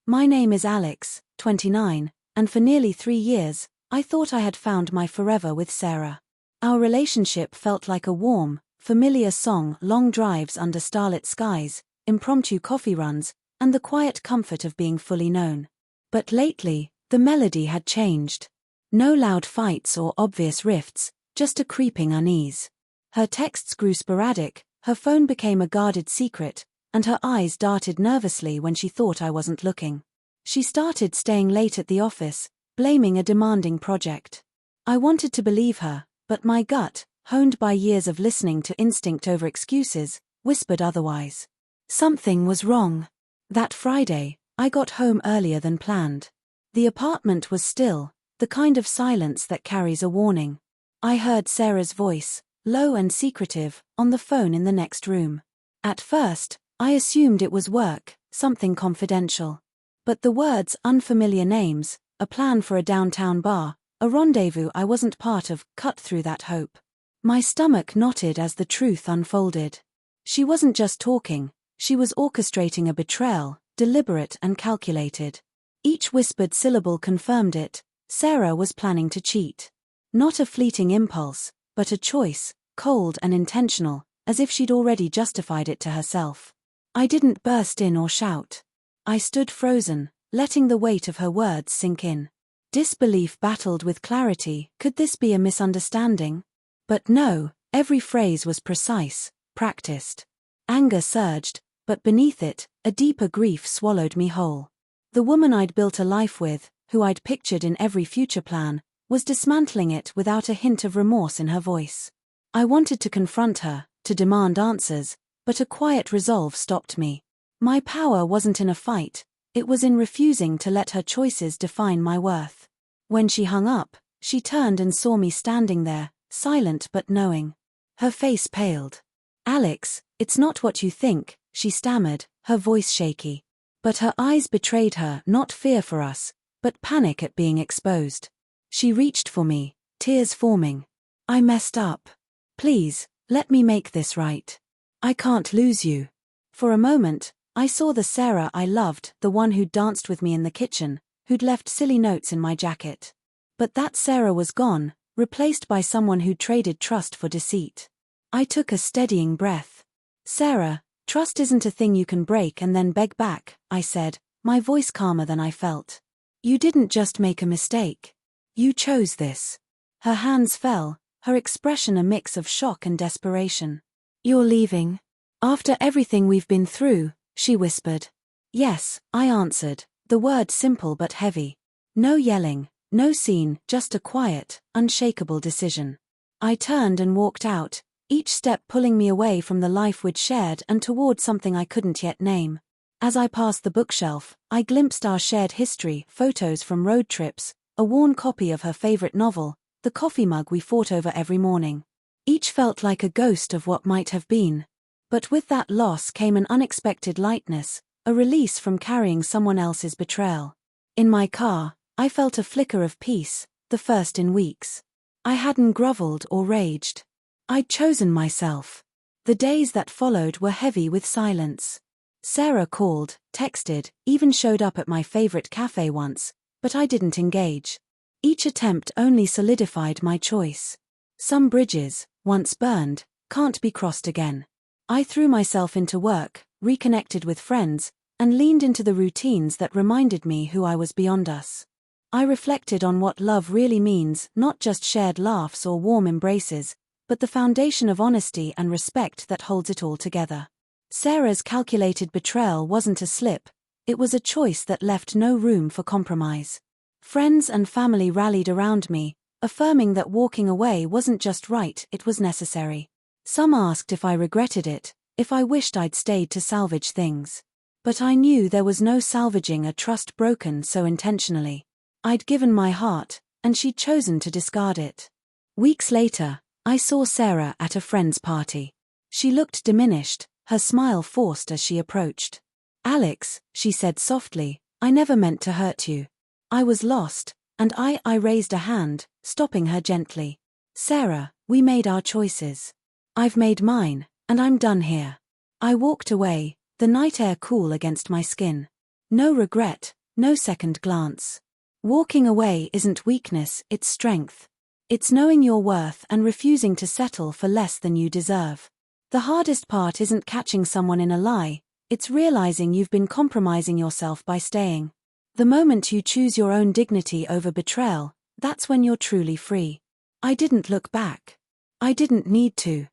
My name is Alex, 29, and for nearly 3 years, I thought I had found my forever with Sarah. Our relationship felt like a warm, familiar song, long drives under starlit skies, impromptu coffee runs, and the quiet comfort of being fully known. But lately, the melody had changed. No loud fights or obvious rifts, just a creeping unease. Her texts grew sporadic, her phone became a guarded secret, and her eyes darted nervously when she thought I wasn't looking. She started staying late at the office, blaming a demanding project. I wanted to believe her, but my gut, honed by years of listening to instinct over excuses, whispered otherwise. Something was wrong. That Friday, I got home earlier than planned. The apartment was still, the kind of silence that carries a warning. I heard Sarah's voice, low and secretive, on the phone in the next room. At first, I assumed it was work, something confidential. But the words unfamiliar names, a plan for a downtown bar, a rendezvous I wasn't part of, cut through that hope. My stomach knotted as the truth unfolded. She wasn't just talking, she was orchestrating a betrayal, deliberate and calculated. Each whispered syllable confirmed it. Sarah was planning to cheat. Not a fleeting impulse, but a choice, cold and intentional, as if she'd already justified it to herself. I didn't burst in or shout. I stood frozen, letting the weight of her words sink in. Disbelief battled with clarity. Could this be a misunderstanding? But no, every phrase was precise, practiced. Anger surged, but beneath it, a deeper grief swallowed me whole. The woman I'd built a life with, who I'd pictured in every future plan, was dismantling it without a hint of remorse in her voice. I wanted to confront her, to demand answers, but a quiet resolve stopped me. My power wasn't in a fight, it was in refusing to let her choices define my worth. When she hung up, she turned and saw me standing there, silent but knowing. Her face paled. "Alex, it's not what you think," she stammered, her voice shaky. But her eyes betrayed her, not fear for us, but panic at being exposed. She reached for me, tears forming. "I messed up. Please, let me make this right. I can't lose you." For a moment, I saw the Sarah I loved, the one who'd danced with me in the kitchen, who'd left silly notes in my jacket. But that Sarah was gone, replaced by someone who'd traded trust for deceit. I took a steadying breath. "Sarah, trust isn't a thing you can break and then beg back," I said, my voice calmer than I felt. "You didn't just make a mistake. You chose this." Her hands fell, her expression a mix of shock and desperation. "You're leaving? After everything we've been through," she whispered. "Yes," I answered, the word simple but heavy. No yelling, no scene, just a quiet, unshakable decision. I turned and walked out, each step pulling me away from the life we'd shared and toward something I couldn't yet name. As I passed the bookshelf, I glimpsed our shared history, photos from road trips, a worn copy of her favorite novel, the coffee mug we fought over every morning. Each felt like a ghost of what might have been. But with that loss came an unexpected lightness, a release from carrying someone else's betrayal. In my car, I felt a flicker of peace, the first in weeks. I hadn't groveled or raged. I'd chosen myself. The days that followed were heavy with silence. Sarah called, texted, even showed up at my favorite cafe once, but I didn't engage. Each attempt only solidified my choice. Some bridges, once burned, can't be crossed again. I threw myself into work, reconnected with friends, and leaned into the routines that reminded me who I was beyond us. I reflected on what love really means, not just shared laughs or warm embraces, but the foundation of honesty and respect that holds it all together. Sarah's calculated betrayal wasn't a slip, it was a choice that left no room for compromise. Friends and family rallied around me, affirming that walking away wasn't just right, it was necessary. Some asked if I regretted it, if I wished I'd stayed to salvage things. But I knew there was no salvaging a trust broken so intentionally. I'd given my heart, and she'd chosen to discard it. Weeks later, I saw Sarah at a friend's party. She looked diminished, her smile forced as she approached. "Alex," she said softly, "I never meant to hurt you. I was lost," and I raised a hand, stopping her gently. "Sarah, we made our choices. I've made mine, and I'm done here." I walked away, the night air cool against my skin. No regret, no second glance. Walking away isn't weakness, it's strength. It's knowing your worth and refusing to settle for less than you deserve. The hardest part isn't catching someone in a lie, it's realizing you've been compromising yourself by staying. The moment you choose your own dignity over betrayal, that's when you're truly free. I didn't look back. I didn't need to.